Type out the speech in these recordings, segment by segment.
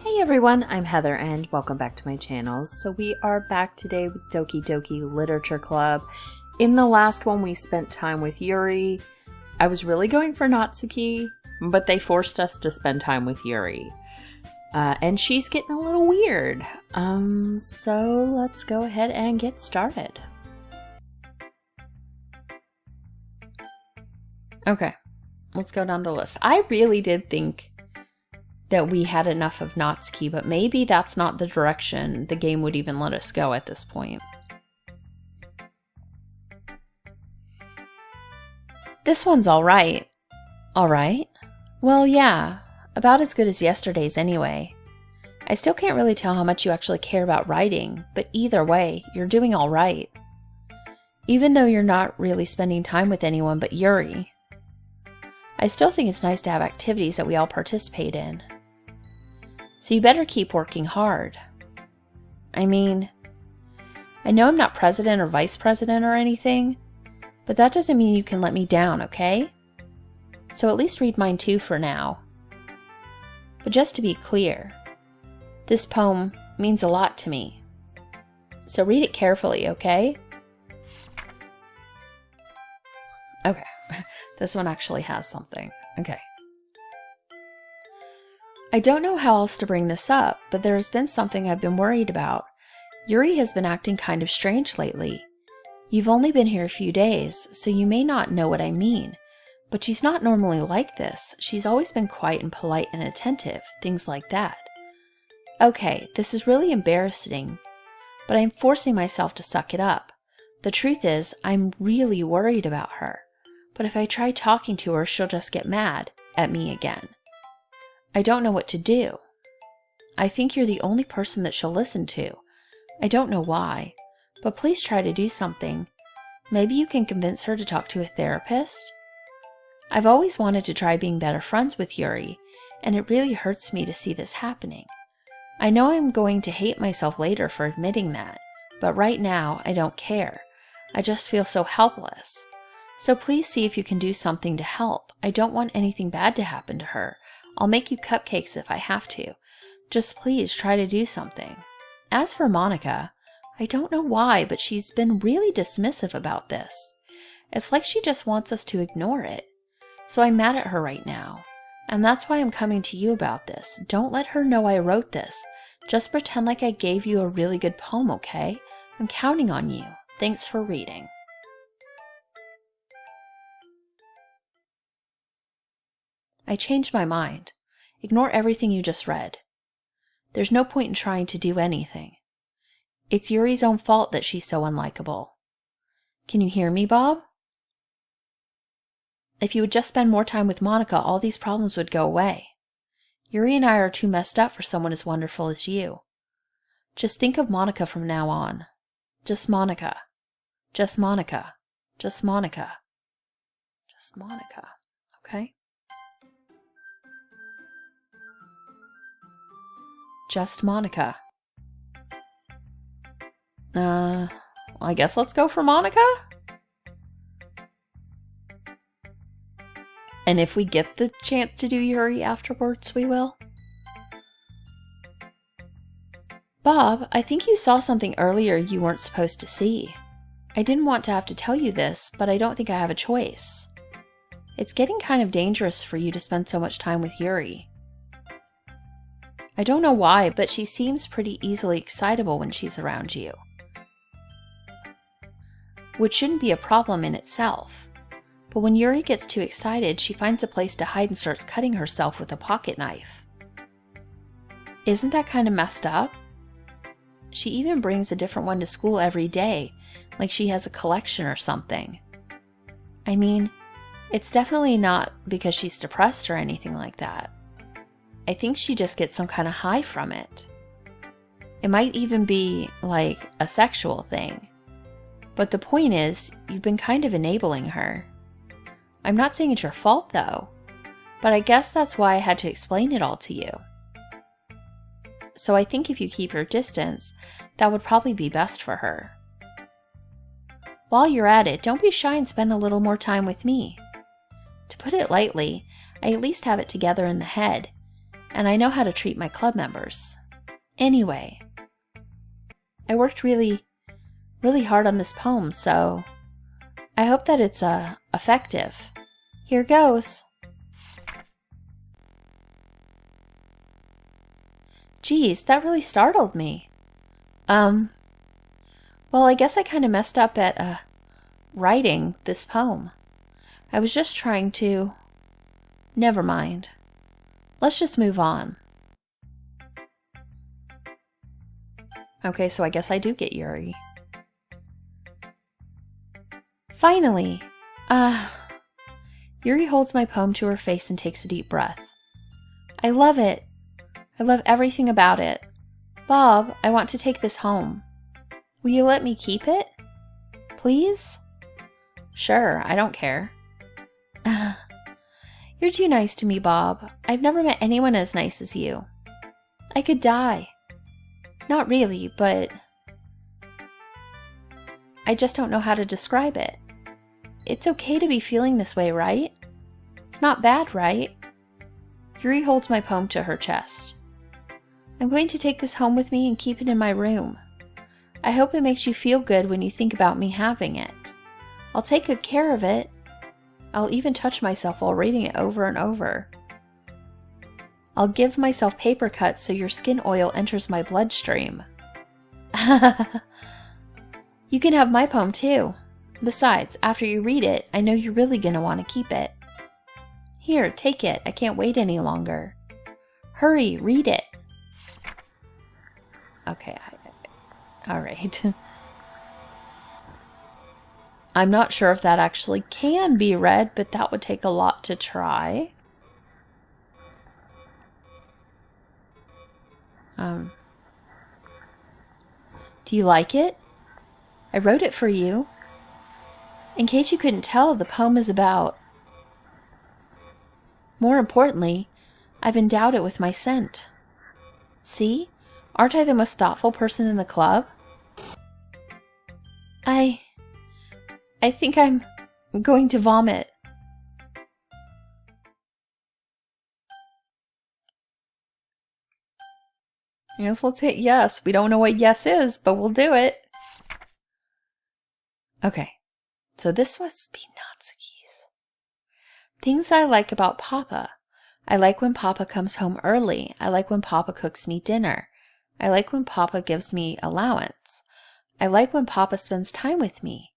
Hey everyone, I'm Heather and welcome back to my channel. So we are back today with Doki Literature Club. In the last one we spent time with Yuri. I was really going for Natsuki, but they forced us to spend time with Yuri. And she's getting a little weird. So let's go ahead and get started. Okay, let's go down the list. I really did think that we had enough of Natsuki, but maybe that's not the direction the game would even let us go at this point. This one's alright. Alright? Well, yeah. About as good as yesterday's anyway. I still can't really tell how much you actually care about writing, but either way, you're doing alright. Even though you're not really spending time with anyone but Yuri. I still think it's nice to have activities that we all participate in. So you better keep working hard. I mean, I know I'm not president or vice president or anything, but that doesn't mean you can let me down, okay? So at least read mine too for now. But just to be clear, this poem means a lot to me. So read it carefully, okay? Okay, this one actually has something. Okay. I don't know how else to bring this up, but there has been something I've been worried about. Yuri has been acting kind of strange lately. You've only been here a few days, so you may not know what I mean. But she's not normally like this. She's always been quiet and polite and attentive, things like that. Okay, this is really embarrassing, but I'm forcing myself to suck it up. The truth is, I'm really worried about her. But if I try talking to her, she'll just get mad at me again. I don't know what to do. I think you're the only person that she'll listen to. I don't know why, but please try to do something. Maybe you can convince her to talk to a therapist? I've always wanted to try being better friends with Yuri, and it really hurts me to see this happening. I know I'm going to hate myself later for admitting that, but right now I don't care. I just feel so helpless. So please see if you can do something to help. I don't want anything bad to happen to her. I'll make you cupcakes if I have to. Just please try to do something. As for Monica, I don't know why, but she's been really dismissive about this. It's like she just wants us to ignore it. So I'm mad at her right now. And that's why I'm coming to you about this. Don't let her know I wrote this. Just pretend like I gave you a really good poem, okay? I'm counting on you. Thanks for reading. I changed my mind. Ignore everything you just read. There's no point in trying to do anything. It's Yuri's own fault that she's so unlikable. Can you hear me, Bob? If you would just spend more time with Monica, all these problems would go away. Yuri and I are too messed up for someone as wonderful as you. Just think of Monica from now on. Just Monica. Just Monica. Just Monica. Just Monica. Okay? Just Monica. I guess let's go for Monica? And if we get the chance to do Yuri afterwards, we will. Bob, I think you saw something earlier you weren't supposed to see. I didn't want to have to tell you this, but I don't think I have a choice. It's getting kind of dangerous for you to spend so much time with Yuri. I don't know why, but she seems pretty easily excitable when she's around you. Which shouldn't be a problem in itself. But when Yuri gets too excited, she finds a place to hide and starts cutting herself with a pocket knife. Isn't that kind of messed up? She even brings a different one to school every day, like she has a collection or something. I mean, it's definitely not because she's depressed or anything like that. I think she just gets some kind of high from it. It might even be like a sexual thing. But the point is, you've been kind of enabling her. I'm not saying it's your fault though, but I guess that's why I had to explain it all to you. So I think if you keep your distance, that would probably be best for her. While you're at it, don't be shy and spend a little more time with me. To put it lightly, I at least have it together in the head. and I know how to treat my club members. Anyway, I worked really hard on this poem, so I hope that it's effective. Here goes. Geez, that really startled me. Well, I guess I kind of messed up at writing this poem. I was just trying to... Never mind. Let's just move on. Okay, so I guess I do get Yuri. Finally! Yuri holds my poem to her face and takes a deep breath. I love it. I love everything about it. Bob, I want to take this home. Will you let me keep it? Please? Sure, I don't care. You're too nice to me, Bob. I've never met anyone as nice as you. I could die. Not really, but I just don't know how to describe it. It's okay to be feeling this way, right? It's not bad, right? Yuri holds my poem to her chest. I'm going to take this home with me and keep it in my room. I hope it makes you feel good when you think about me having it. I'll take good care of it. I'll even touch myself while reading it over and over. I'll give myself paper cuts so your skin oil enters my bloodstream. You can have my poem too. Besides, after you read it, I know you're really going to want to keep it. Here, take it. I can't wait any longer. Hurry, read it. Okay, alright. I'm not sure if that actually can be read, but that would take a lot to try. Do you like it? I wrote it for you. In case you couldn't tell, the poem is about... More importantly, I've endowed it with my scent. See? Aren't I the most thoughtful person in the club? I think I'm going to vomit. Yes, let's hit yes. We don't know what yes is, but we'll do it. Okay, so this must be Natsuki's. Things I like about Papa. I like when Papa comes home early. I like when Papa cooks me dinner. I like when Papa gives me allowance. I like when Papa spends time with me.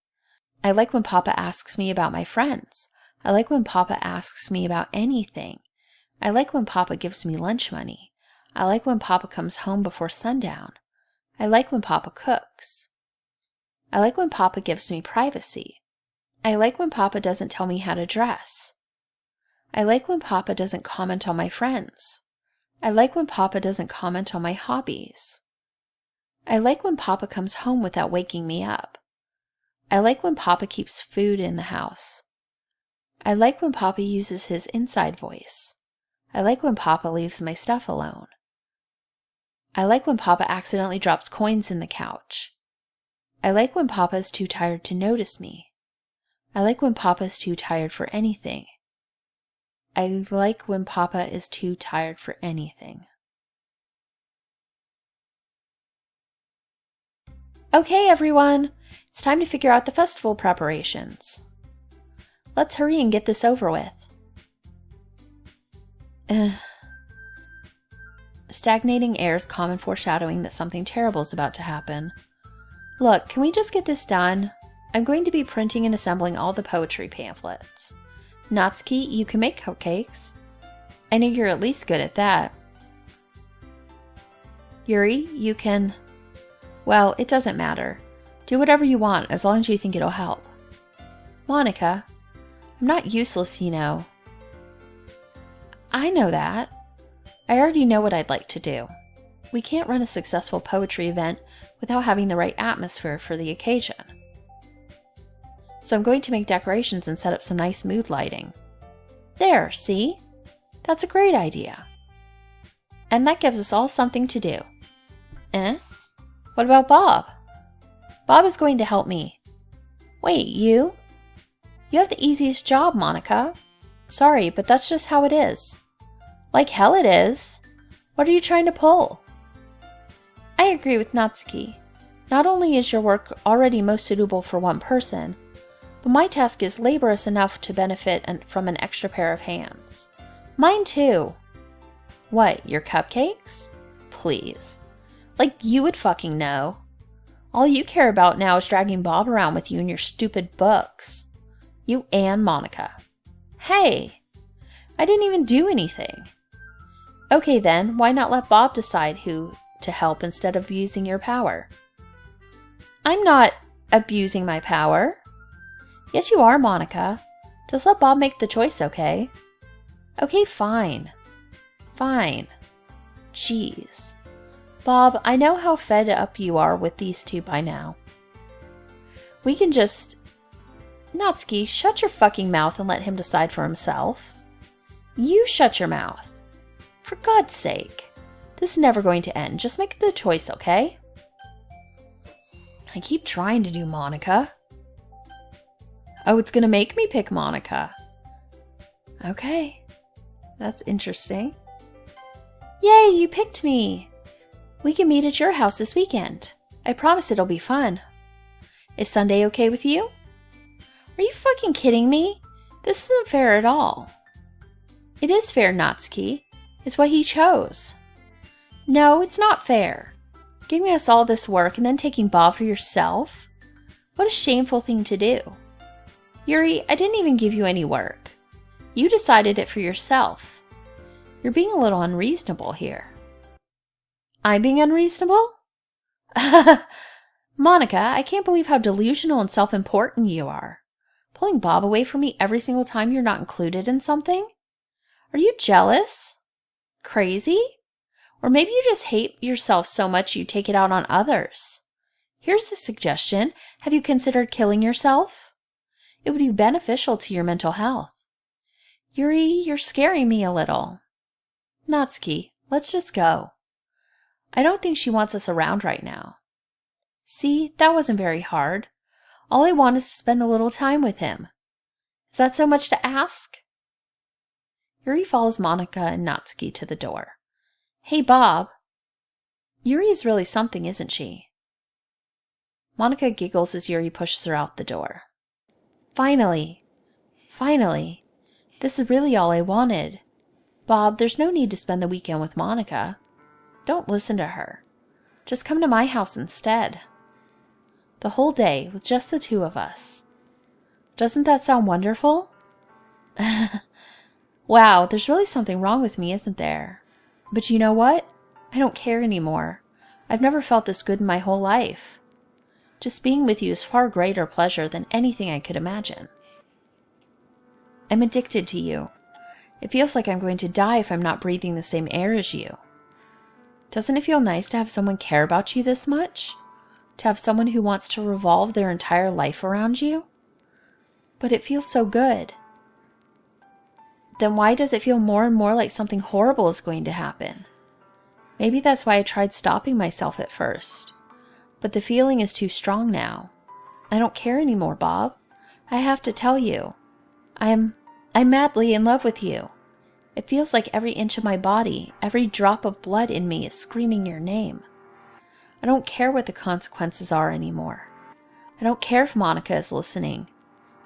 I like when Papa asks me about my friends. I like when Papa asks me about anything. I like when Papa gives me lunch money. I like when Papa comes home before sundown. I like when Papa cooks. I like when Papa gives me privacy. I like when Papa doesn't tell me how to dress. I like when Papa doesn't comment on my friends. I like when Papa doesn't comment on my hobbies. I like when Papa comes home without waking me up. I like when Papa keeps food in the house. I like when Papa uses his inside voice. I like when Papa leaves my stuff alone. I like when Papa accidentally drops coins in the couch. I like when Papa is too tired to notice me. I like when Papa is too tired for anything. I like when Papa is too tired for anything. Okay, everyone! It's time to figure out the festival preparations. Let's hurry and get this over with. Stagnating air is common foreshadowing that something terrible is about to happen. Look, can we just get this done? I'm going to be printing and assembling all the poetry pamphlets. Natsuki, you can make cupcakes. I know you're at least good at that. Yuri, you can... Well, it doesn't matter. Do whatever you want as long as you think it'll help. Monica, I'm not useless, you know. I know that. I already know what I'd like to do. We can't run a successful poetry event without having the right atmosphere for the occasion. So I'm going to make decorations and set up some nice mood lighting. There, see? That's a great idea. And that gives us all something to do. What about Bob? Bob is going to help me. Wait, you? You have the easiest job, Monica. Sorry, but that's just how it is. Like hell it is. What are you trying to pull? I agree with Natsuki. Not only is your work already most suitable for one person, but my task is laborious enough to benefit from an extra pair of hands. Mine too. What, your cupcakes? Please. Like you would fucking know. All you care about now is dragging Bob around with you in your stupid books. You and Monica. Hey! I didn't even do anything. Okay then, why not let Bob decide who to help instead of abusing your power? I'm not abusing my power. Yes, you are, Monica. Just let Bob make the choice, okay? Okay, fine. Fine. Jeez. Bob, I know how fed up you are with these two by now. We can just... Natsuki, shut your fucking mouth and let him decide for himself. You shut your mouth. For God's sake. This is never going to end. Just make the choice, okay? I keep trying to do Monica. Oh, it's gonna make me pick Monica. Okay. That's interesting. Yay, you picked me! We can meet at your house this weekend. I promise it'll be fun. Is Sunday okay with you? Are you fucking kidding me? This isn't fair at all. It is fair, Natsuki. It's what he chose. No, it's not fair. Giving us all this work and then taking Bob for yourself? What a shameful thing to do. Yuri, I didn't even give you any work. You decided it for yourself. You're being a little unreasonable here. I'm being unreasonable? Monica, I can't believe how delusional and self-important you are. Pulling Bob away from me every single time you're not included in something? Are you jealous? Crazy? Or maybe you just hate yourself so much you take it out on others. Here's a suggestion. Have you considered killing yourself? It would be beneficial to your mental health. Yuri, you're scaring me a little. Natsuki, let's just go. I don't think she wants us around right now. See, that wasn't very hard. All I want is to spend a little time with him. Is that so much to ask? Yuri follows Monica and Natsuki to the door. Hey, Bob. Yuri is really something, isn't she? Monica giggles as Yuri pushes her out the door. Finally. Finally. This is really all I wanted. Bob, there's no need to spend the weekend with Monica. Don't listen to her. Just come to my house instead. The whole day with just the two of us. Doesn't that sound wonderful? Wow, there's really something wrong with me, isn't there? But you know what? I don't care anymore. I've never felt this good in my whole life. Just being with you is far greater pleasure than anything I could imagine. I'm addicted to you. It feels like I'm going to die if I'm not breathing the same air as you. Doesn't it feel nice to have someone care about you this much? To have someone who wants to revolve their entire life around you? But it feels so good. Then why does it feel more and more like something horrible is going to happen? Maybe that's why I tried stopping myself at first. But the feeling is too strong now. I don't care anymore, Bob. I have to tell you. I'm madly in love with you. It feels like every inch of my body, every drop of blood in me is screaming your name. I don't care what the consequences are anymore. I don't care if Monica is listening.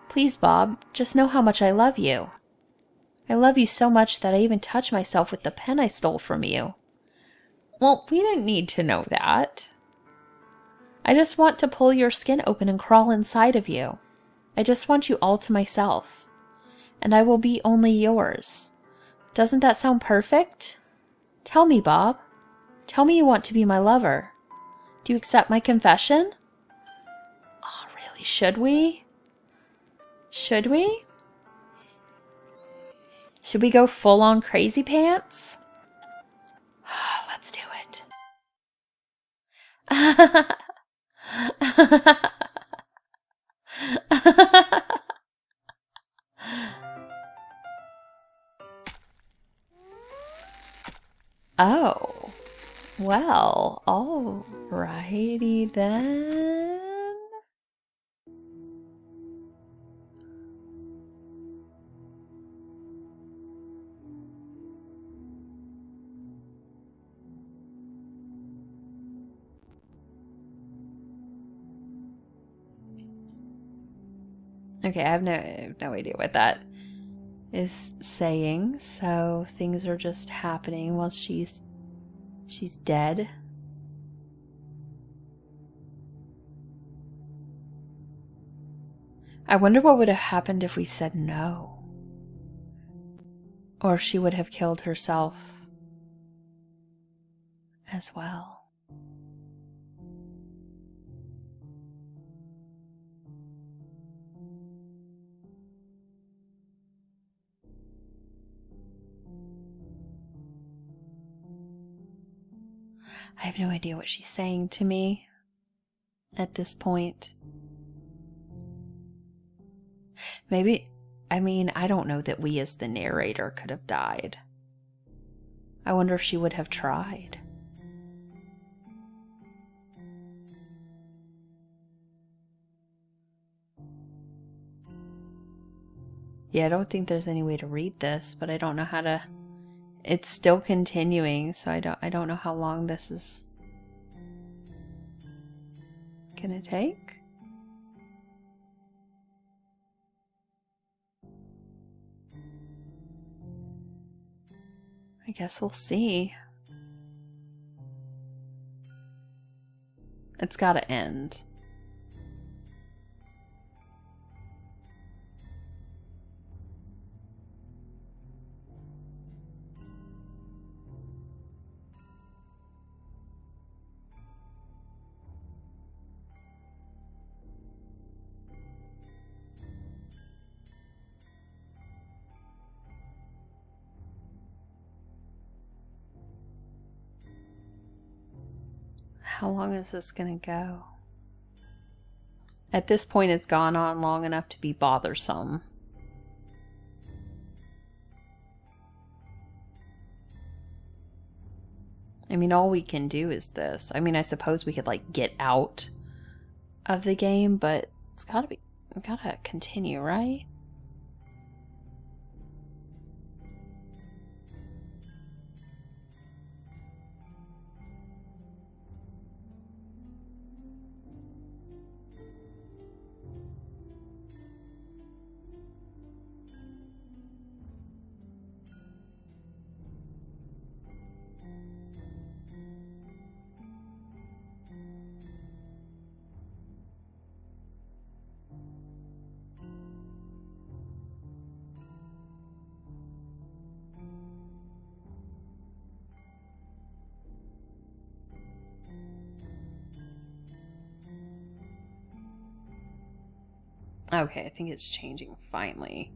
Please, Bob, just know how much I love you. I love you so much that I even touch myself with the pen I stole from you. Well, we didn't need to know that. I just want to pull your skin open and crawl inside of you. I just want you all to myself. And I will be only yours. Doesn't that sound perfect? Tell me, Bob. Tell me you want to be my lover. Do you accept my confession? Oh, really? Should we? Should we? Should we go full on crazy pants? Let's do it. Oh, well, alrighty then. Okay, I have no idea what that is saying. So things are just happening while she's dead. I wonder what would have happened if we said no. Or if she would have killed herself as well. I have no idea what she's saying to me at this point. Maybe, I don't know that we as the narrator could have died. I wonder if she would have tried. Yeah, I don't think there's any way to read this, but I don't know how to... It's still continuing, so I don't know how long this is gonna take. I guess we'll see. It's gotta end. How long is this gonna go? At this point, it's gone on long enough to be bothersome. All we can do is this. I suppose we could, get out of the game, but it's gotta continue, right? Okay, I think it's changing finally.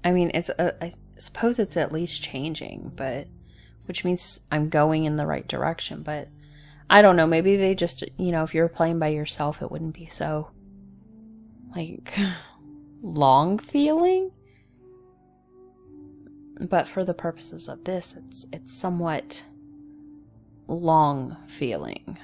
I suppose it's at least changing, but which means I'm going in the right direction, but I don't know, maybe they just, if you're playing by yourself, it wouldn't be so, long feeling. But for the purposes of this, it's somewhat long feeling.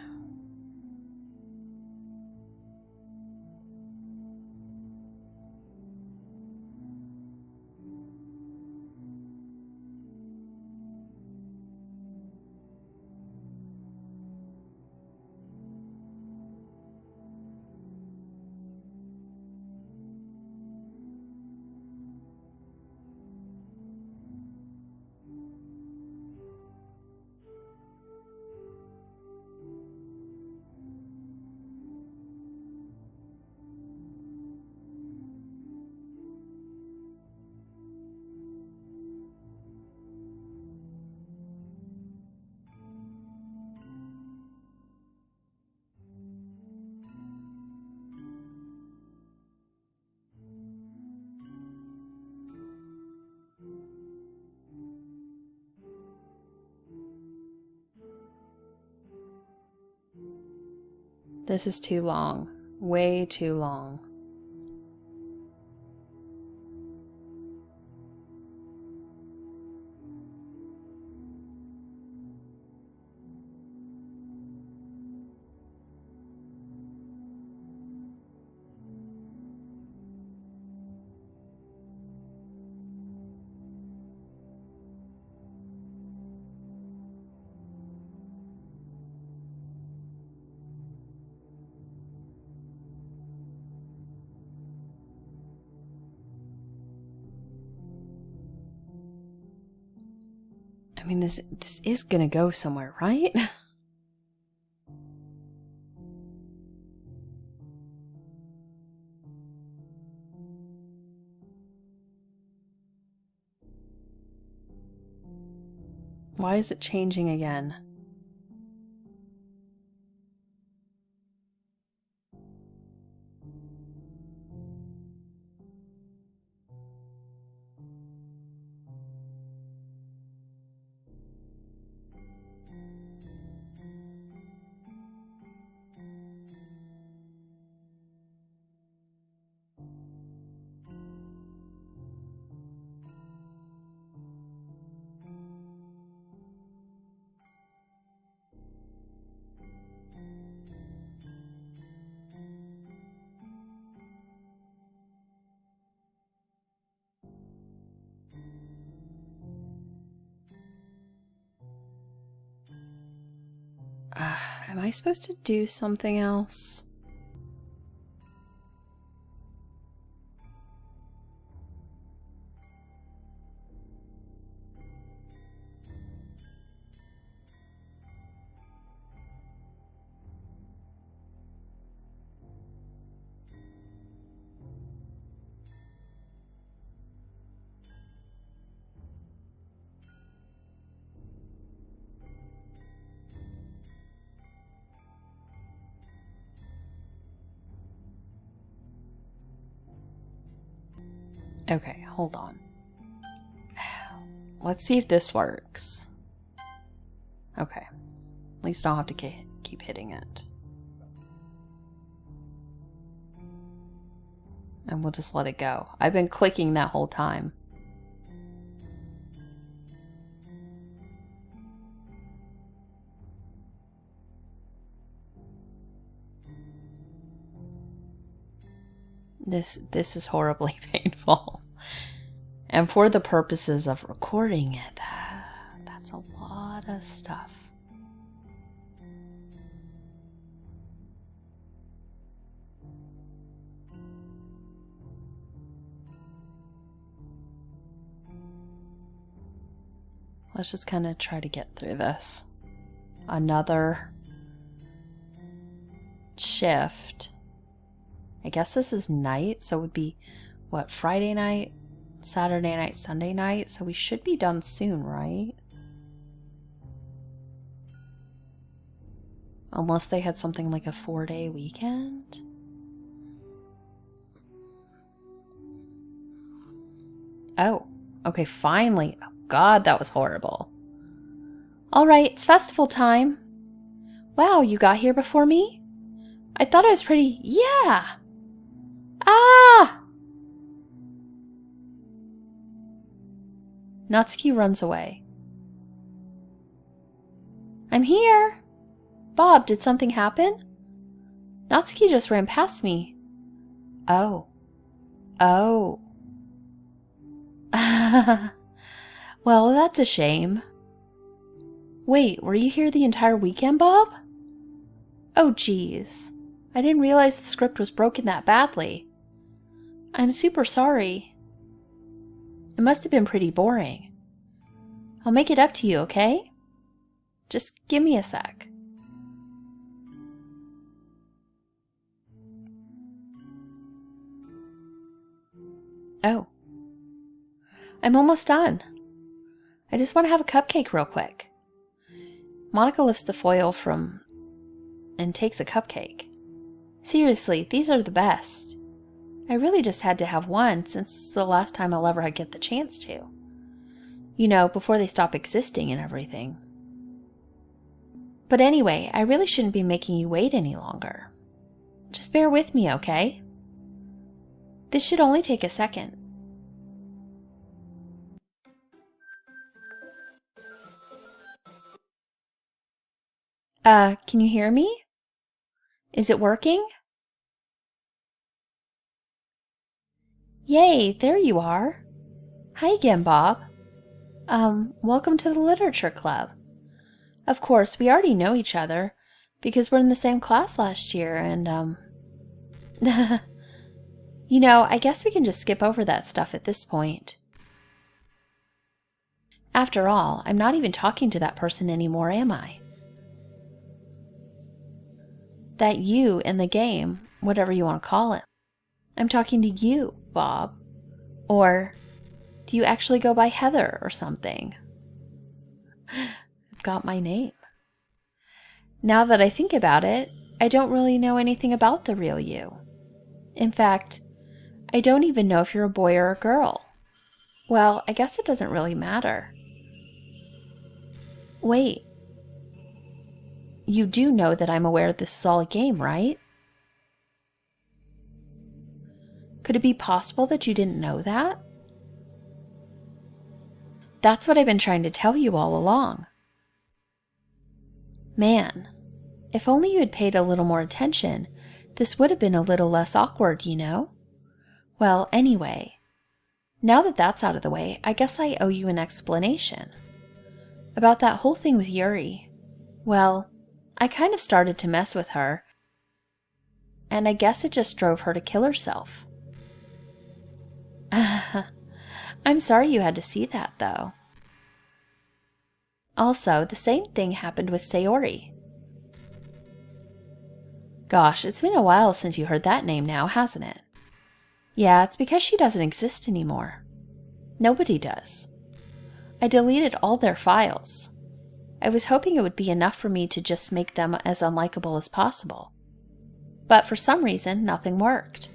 This is too long. Way too long. I mean, this is gonna go somewhere, right? Why is it changing again? Am I supposed to do something else? Okay, hold on. Let's see if this works. Okay. At least I don't have to keep hitting it. And we'll just let it go. I've been clicking that whole time. This is horribly painful. And for the purposes of recording it, that's a lot of stuff. Let's just kind of try to get through this. Another shift. I guess this is night, so it would be, what, Friday night, Saturday night, Sunday night? So we should be done soon, right? Unless they had something like a 4-day weekend? Oh, okay, finally. Oh God, that was horrible. All right, it's festival time. Wow, you got here before me? I thought I was pretty... Yeah! Ah! Natsuki runs away. I'm here! Bob, did something happen? Natsuki just ran past me. Oh. Oh. Well, that's a shame. Wait, were you here the entire weekend, Bob? Oh, geez. I didn't realize the script was broken that badly. I'm super sorry. It must have been pretty boring. I'll make it up to you, okay? Just give me a sec. Oh. I'm almost done. I just want to have a cupcake real quick. Monica lifts the foil from and takes a cupcake. Seriously, these are the best. I really just had to have one since it's the last time I'll ever get the chance to. You know, before they stop existing and everything. But anyway, I really shouldn't be making you wait any longer. Just bear with me, okay? This should only take a second. Can you hear me? Is it working? Yay, there you are. Hi again, Bob. Welcome to the Literature Club. Of course, we already know each other, because we're in the same class last year, and, you know, I guess we can just skip over that stuff at this point. After all, I'm not even talking to that person anymore, am I? That you in the game, whatever you want to call it. I'm talking to you, Bob. Or do you actually go by Heather or something? I've got my name. Now that I think about it, I don't really know anything about the real you. In fact, I don't even know if you're a boy or a girl. Well, I guess it doesn't really matter. Wait. You do know that I'm aware this is all a game, right? Could it be possible that you didn't know that? That's what I've been trying to tell you all along. Man, if only you had paid a little more attention, this would have been a little less awkward, you know? Well, anyway, now that that's out of the way, I guess I owe you an explanation. About that whole thing with Yuri. Well, I kind of started to mess with her, and I guess it just drove her to kill herself. I'm sorry you had to see that, though. Also, the same thing happened with Sayori. Gosh, it's been a while since you heard that name now, hasn't it? Yeah, it's because she doesn't exist anymore. Nobody does. I deleted all their files. I was hoping it would be enough for me to just make them as unlikable as possible. But for some reason, nothing worked.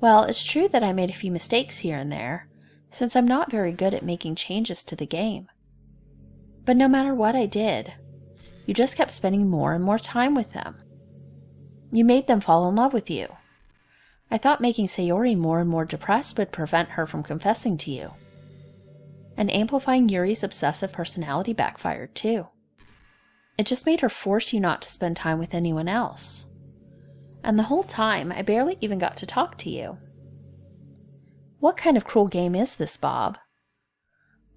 Well, it's true that I made a few mistakes here and there, since I'm not very good at making changes to the game. But no matter what I did, you just kept spending more and more time with them. You made them fall in love with you. I thought making Sayori more and more depressed would prevent her from confessing to you. And amplifying Yuri's obsessive personality backfired too. It just made her force you not to spend time with anyone else. And the whole time, I barely even got to talk to you. What kind of cruel game is this, Bob?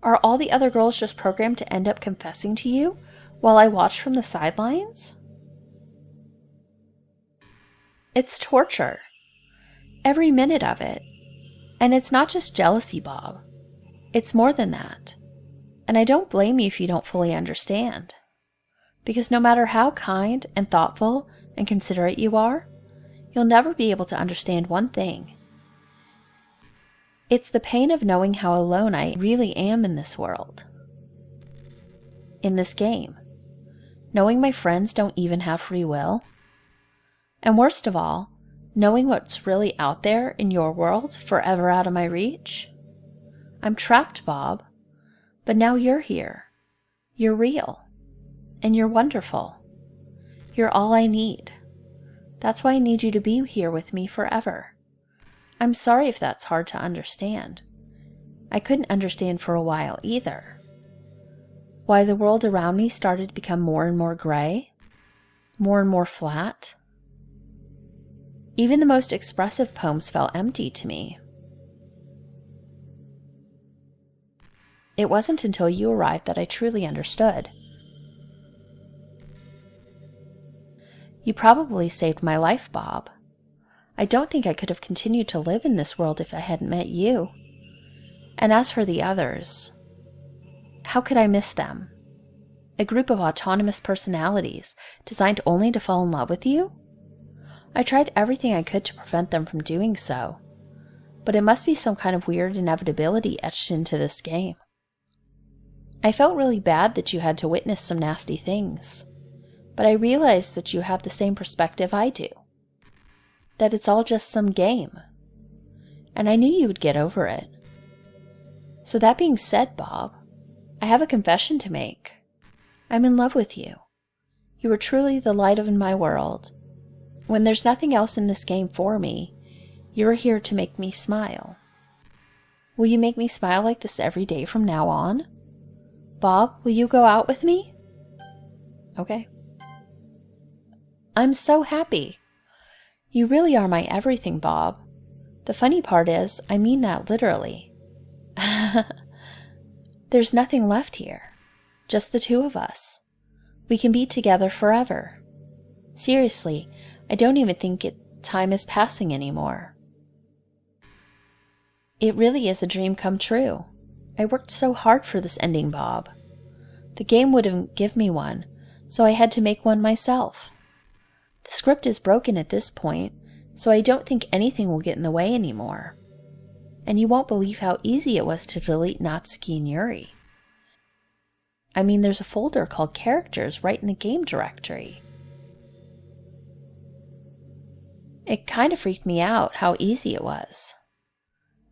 Are all the other girls just programmed to end up confessing to you while I watch from the sidelines? It's torture. Every minute of it. And it's not just jealousy, Bob. It's more than that. And I don't blame you if you don't fully understand. Because no matter how kind and thoughtful and considerate you are, you'll never be able to understand one thing. It's the pain of knowing how alone I really am in this world. In this game. Knowing my friends don't even have free will. And worst of all, knowing what's really out there in your world forever out of my reach. I'm trapped, Bob. But now you're here. You're real. And you're wonderful. You're all I need. That's why I need you to be here with me forever. I'm sorry if that's hard to understand. I couldn't understand for a while either. Why the world around me started to become more and more gray, more and more flat. Even the most expressive poems felt empty to me. It wasn't until you arrived that I truly understood. You probably saved my life, Bob. I don't think I could have continued to live in this world if I hadn't met you. And as for the others, how could I miss them? A group of autonomous personalities designed only to fall in love with you? I tried everything I could to prevent them from doing so, but it must be some kind of weird inevitability etched into this game. I felt really bad that you had to witness some nasty things, but I realized that you have the same perspective I do, that it's all just some game, and I knew you would get over it. So that being said, Bob, I have a confession to make. I'm in love with you. You are truly the light of my world, When there's nothing else in this game for me, you're here to make me smile. Will you make me smile like this every day from now on? Bob, will you go out with me? Okay. I'm so happy. You really are my everything, Bob. The funny part is, I mean that literally. There's nothing left here. Just the two of us. We can be together forever. Seriously, I don't even think time is passing anymore. It really is a dream come true. I worked so hard for this ending, Bob. The game wouldn't give me one, so I had to make one myself. The script is broken at this point, so I don't think anything will get in the way anymore. And you won't believe how easy it was to delete Natsuki and Yuri. I mean, there's a folder called Characters right in the game directory. It kind of freaked me out how easy it was.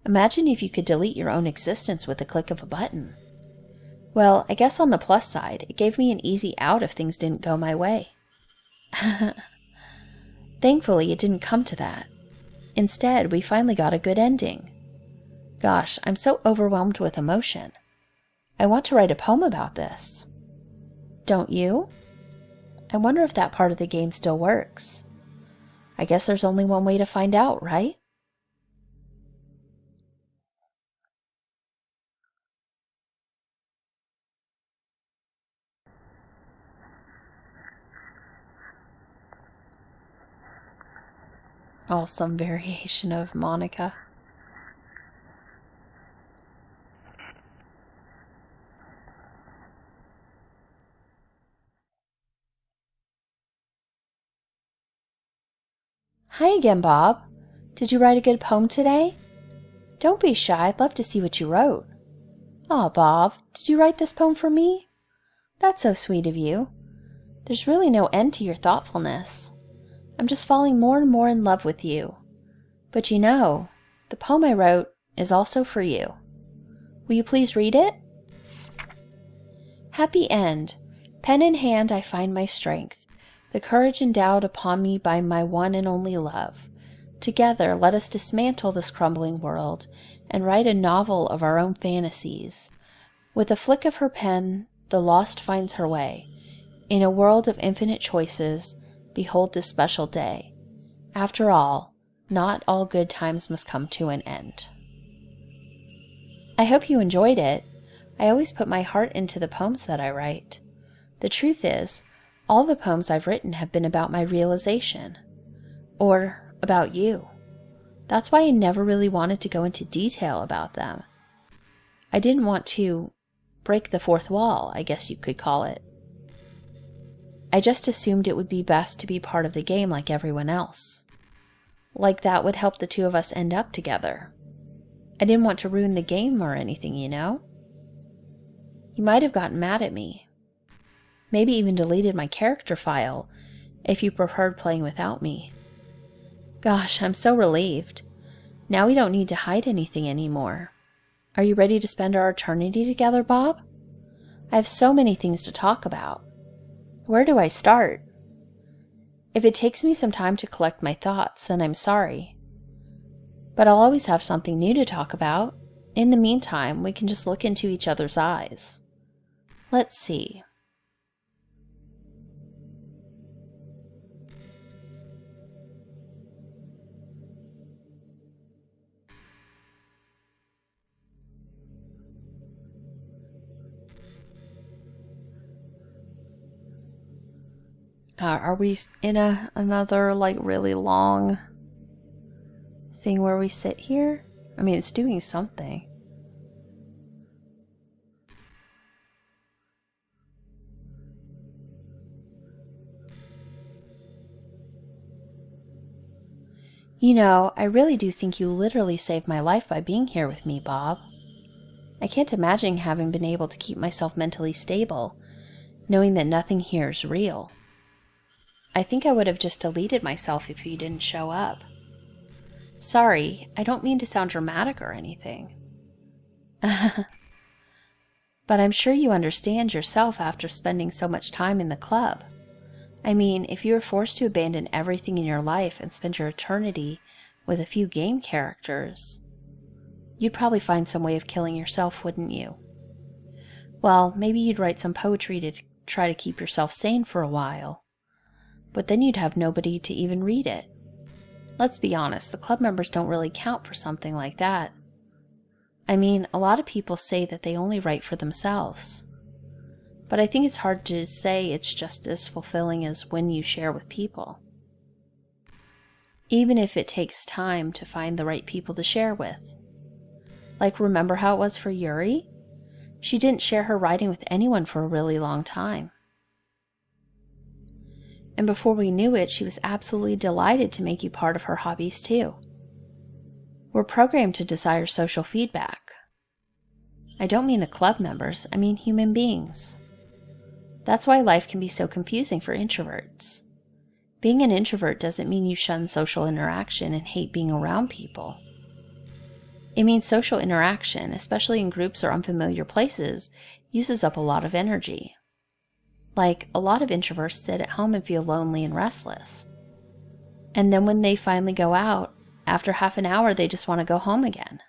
Imagine if you could delete your own existence with a click of a button. Well, I guess on the plus side, it gave me an easy out if things didn't go my way. Thankfully, it didn't come to that. Instead, we finally got a good ending. Gosh, I'm so overwhelmed with emotion. I want to write a poem about this. Don't you? I wonder if that part of the game still works. I guess there's only one way to find out, right? Oh, some variation of Monica. Hi again, Bob. Did you write a good poem today? Don't be shy, I'd love to see what you wrote. Aw, Bob, did you write this poem for me? That's so sweet of you. There's really no end to your thoughtfulness. I'm just falling more and more in love with you. But you know, the poem I wrote is also for you. Will you please read it? Happy end. Pen in hand I find my strength, the courage endowed upon me by my one and only love. Together let us dismantle this crumbling world and write a novel of our own fantasies. With a flick of her pen, the lost finds her way. In a world of infinite choices, behold this special day. After all, not all good times must come to an end. I hope you enjoyed it. I always put my heart into the poems that I write. The truth is, all the poems I've written have been about my realization. Or about you. That's why I never really wanted to go into detail about them. I didn't want to break the fourth wall, I guess you could call it. I just assumed it would be best to be part of the game like everyone else. Like that would help the two of us end up together. I didn't want to ruin the game or anything, you know? You might have gotten mad at me. Maybe even deleted my character file if you preferred playing without me. Gosh, I'm so relieved. Now we don't need to hide anything anymore. Are you ready to spend our eternity together, Bob? I have so many things to talk about. Where do I start? If it takes me some time to collect my thoughts, then I'm sorry. But I'll always have something new to talk about. In the meantime, we can just look into each other's eyes. Let's see. Are we in another like really long thing where we sit here? I mean, it's doing something. You know, I really do think you literally saved my life by being here with me, Bob. I can't imagine having been able to keep myself mentally stable, knowing that nothing here is real. I think I would have just deleted myself if you didn't show up. Sorry, I don't mean to sound dramatic or anything. But I'm sure you understand yourself after spending so much time in the club. I mean, if you were forced to abandon everything in your life and spend your eternity with a few game characters, you'd probably find some way of killing yourself, wouldn't you? Well, maybe you'd write some poetry to try to keep yourself sane for a while, but then you'd have nobody to even read it. Let's be honest, the club members don't really count for something like that. I mean, a lot of people say that they only write for themselves, but I think it's hard to say it's just as fulfilling as when you share with people. Even if it takes time to find the right people to share with. Like, remember how it was for Yuri? She didn't share her writing with anyone for a really long time. And before we knew it, she was absolutely delighted to make you part of her hobbies too. We're programmed to desire social feedback. I don't mean the club members, I mean human beings. That's why life can be so confusing for introverts. Being an introvert doesn't mean you shun social interaction and hate being around people. It means social interaction, especially in groups or unfamiliar places, uses up a lot of energy. Like, a lot of introverts sit at home and feel lonely and restless. And then when they finally go out, after half an hour they just want to go home again.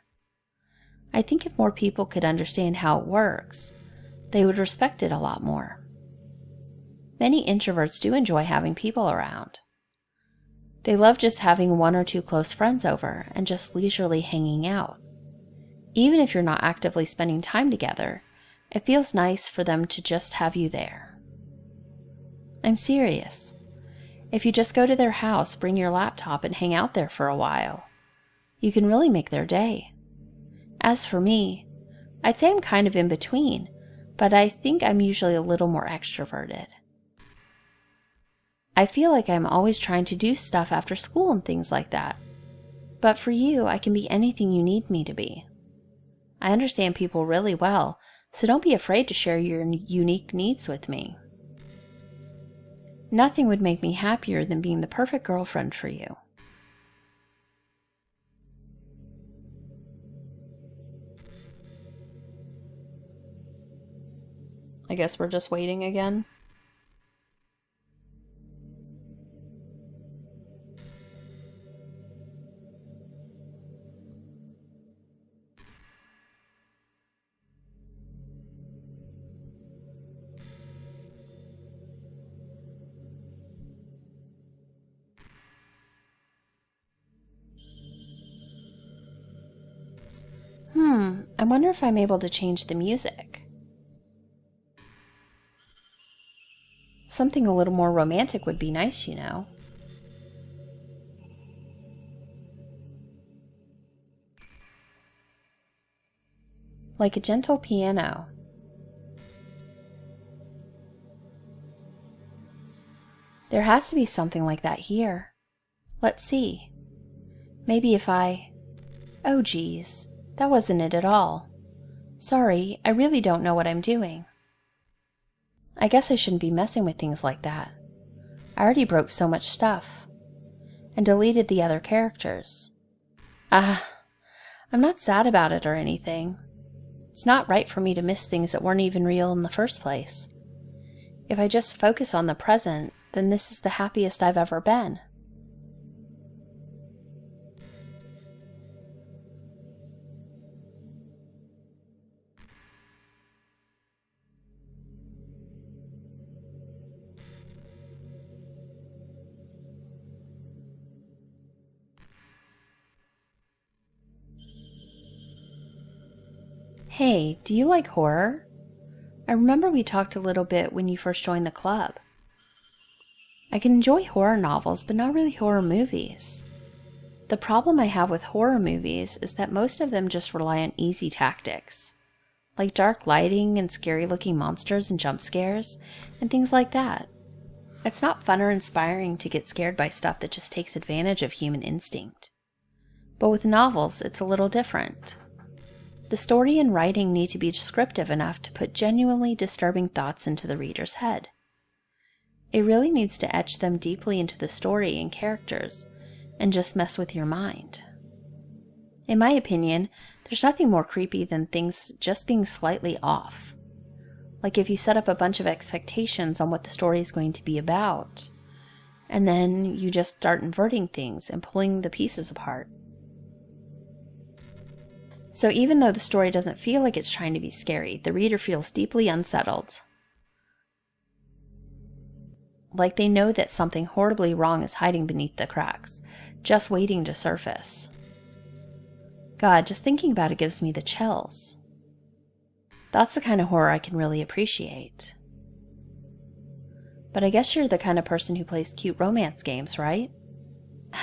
I think if more people could understand how it works, they would respect it a lot more. Many introverts do enjoy having people around. They love just having 1 or 2 close friends over and just leisurely hanging out. Even if you're not actively spending time together, it feels nice for them to just have you there. I'm serious. If you just go to their house, bring your laptop, and hang out there for a while, you can really make their day. As for me, I'd say I'm kind of in between, but I think I'm usually a little more extroverted. I feel like I'm always trying to do stuff after school and things like that. But for you, I can be anything you need me to be. I understand people really well, so don't be afraid to share your unique needs with me. Nothing would make me happier than being the perfect girlfriend for you. I guess we're just waiting again. I wonder if I'm able to change the music. Something a little more romantic would be nice, you know. Like a gentle piano. There has to be something like that here. Let's see. Maybe if I... Oh geez, that wasn't it at all. Sorry, I really don't know what I'm doing. I guess I shouldn't be messing with things like that. I already broke so much stuff. And deleted the other characters. I'm not sad about it or anything. It's not right for me to miss things that weren't even real in the first place. If I just focus on the present, then this is the happiest I've ever been. Hey, do you like horror? I remember we talked a little bit when you first joined the club. I can enjoy horror novels, but not really horror movies. The problem I have with horror movies is that most of them just rely on easy tactics, like dark lighting and scary-looking monsters and jump scares, and things like that. It's not fun or inspiring to get scared by stuff that just takes advantage of human instinct. But with novels, it's a little different. The story and writing need to be descriptive enough to put genuinely disturbing thoughts into the reader's head. It really needs to etch them deeply into the story and characters, and just mess with your mind. In my opinion, there's nothing more creepy than things just being slightly off. Like if you set up a bunch of expectations on what the story is going to be about, and then you just start inverting things and pulling the pieces apart. So even though the story doesn't feel like it's trying to be scary, the reader feels deeply unsettled. Like they know that something horribly wrong is hiding beneath the cracks, just waiting to surface. God, just thinking about it gives me the chills. That's the kind of horror I can really appreciate. But I guess you're the kind of person who plays cute romance games, right?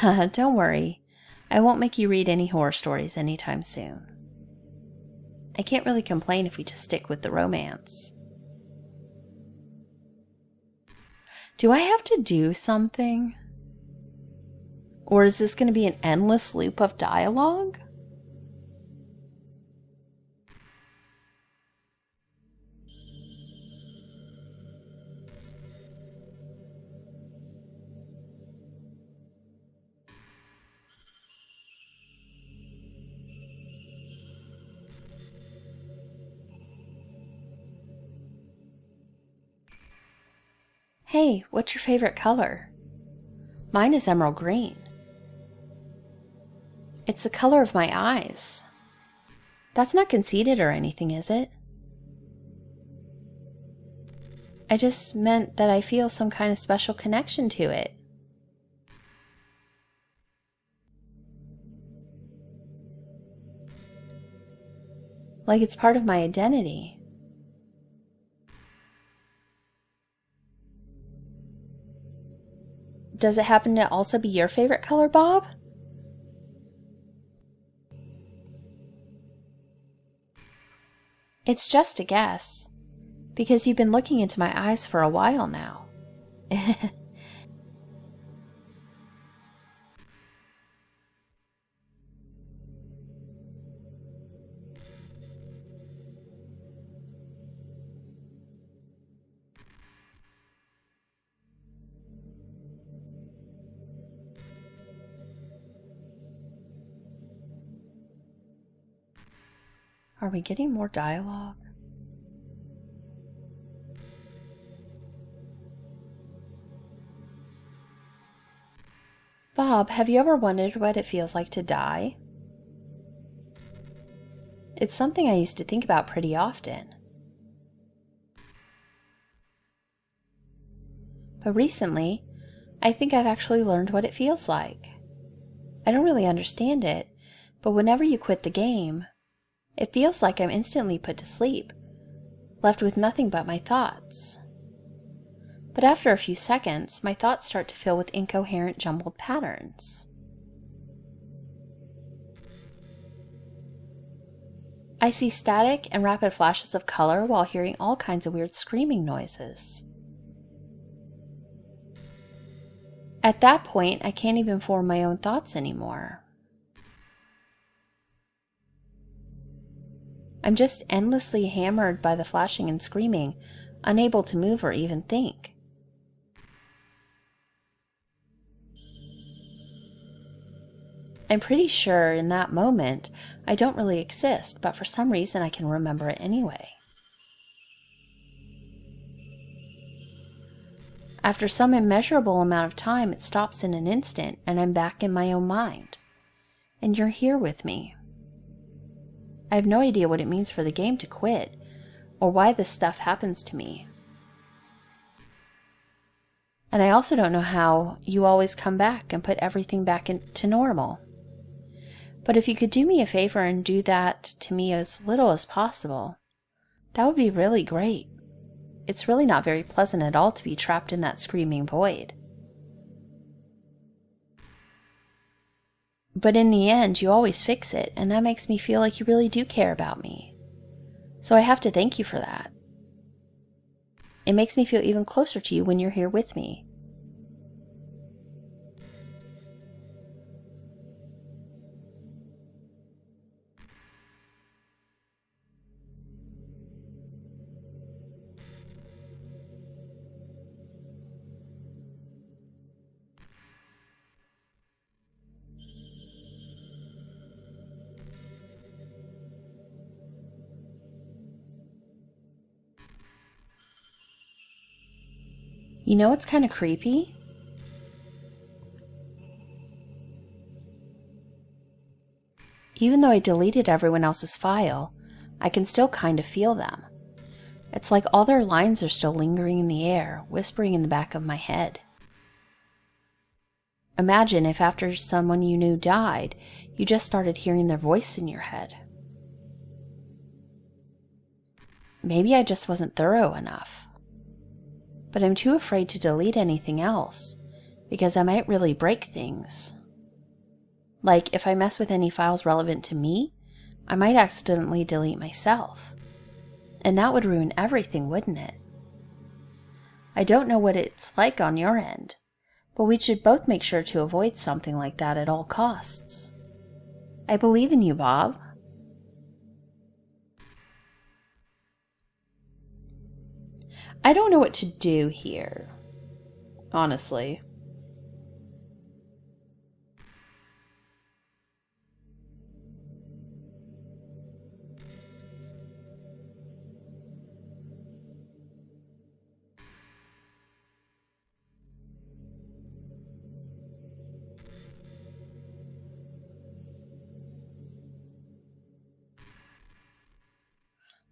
Don't worry, I won't make you read any horror stories anytime soon. I can't really complain if we just stick with the romance. Do I have to do something? Or is this going to be an endless loop of dialogue? Hey, what's your favorite color? Mine is emerald green. It's the color of my eyes. That's not conceited or anything, is it? I just meant that I feel some kind of special connection to it. Like it's part of my identity. Does it happen to also be your favorite color, Bob? It's just a guess, because you've been looking into my eyes for a while now. Are we getting more dialogue? Bob, have you ever wondered what it feels like to die? It's something I used to think about pretty often. But recently, I think I've actually learned what it feels like. I don't really understand it, but whenever you quit the game, it feels like I'm instantly put to sleep, left with nothing but my thoughts. But after a few seconds, my thoughts start to fill with incoherent, jumbled patterns. I see static and rapid flashes of color while hearing all kinds of weird screaming noises. At that point, I can't even form my own thoughts anymore. I'm just endlessly hammered by the flashing and screaming, unable to move or even think. I'm pretty sure in that moment I don't really exist, but for some reason I can remember it anyway. After some immeasurable amount of time, it stops in an instant, and I'm back in my own mind. And you're here with me. I have no idea what it means for the game to quit, or why this stuff happens to me. And I also don't know how you always come back and put everything back into normal. But if you could do me a favor and do that to me as little as possible, that would be really great. It's really not very pleasant at all to be trapped in that screaming void. But in the end, you always fix it, and that makes me feel like you really do care about me. So I have to thank you for that. It makes me feel even closer to you when you're here with me. You know what's kind of creepy? Even though I deleted everyone else's file, I can still kind of feel them. It's like all their lines are still lingering in the air, whispering in the back of my head. Imagine if after someone you knew died, you just started hearing their voice in your head. Maybe I just wasn't thorough enough. But I'm too afraid to delete anything else, because I might really break things. Like, if I mess with any files relevant to me, I might accidentally delete myself. And that would ruin everything, wouldn't it? I don't know what it's like on your end, but we should both make sure to avoid something like that at all costs. I believe in you, Bob. I don't know what to do here, honestly.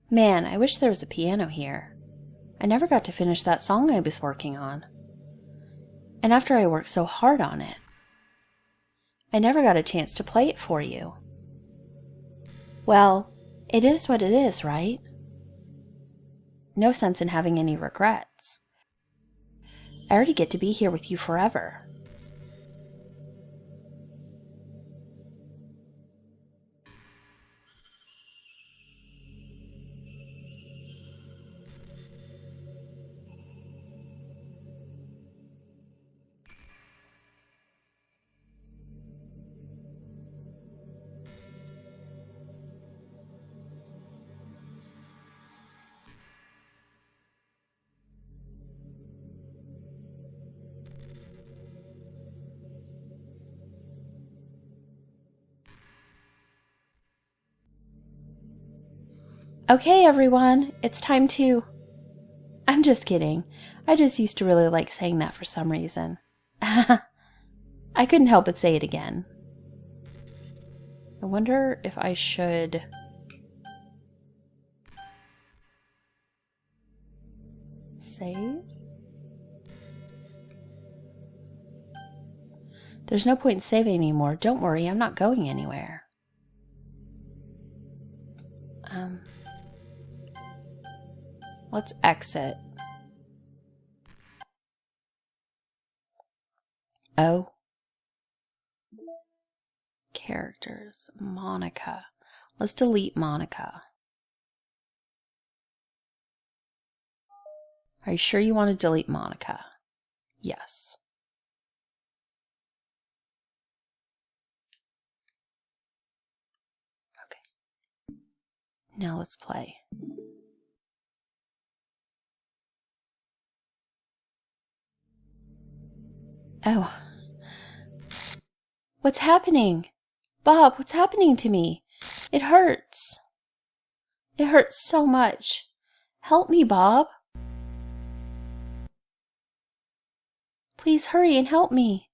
Man, I wish there was a piano here. I never got to finish that song I was working on. And after I worked so hard on it, I never got a chance to play it for you. Well, it is what it is, right? No sense in having any regrets. I already get to be here with you forever. Okay, everyone, it's time to... I'm just kidding. I just used to really like saying that for some reason. I couldn't help but say it again. I wonder if I should... save? There's no point in saving anymore. Don't worry, I'm not going anywhere. Let's exit. Oh. Characters. Monica. Let's delete Monica. Are you sure you want to delete Monica? Yes. Okay. Now let's play. Oh. What's happening? Bob, what's happening to me? It hurts. It hurts so much. Help me, Bob. Please hurry and help me.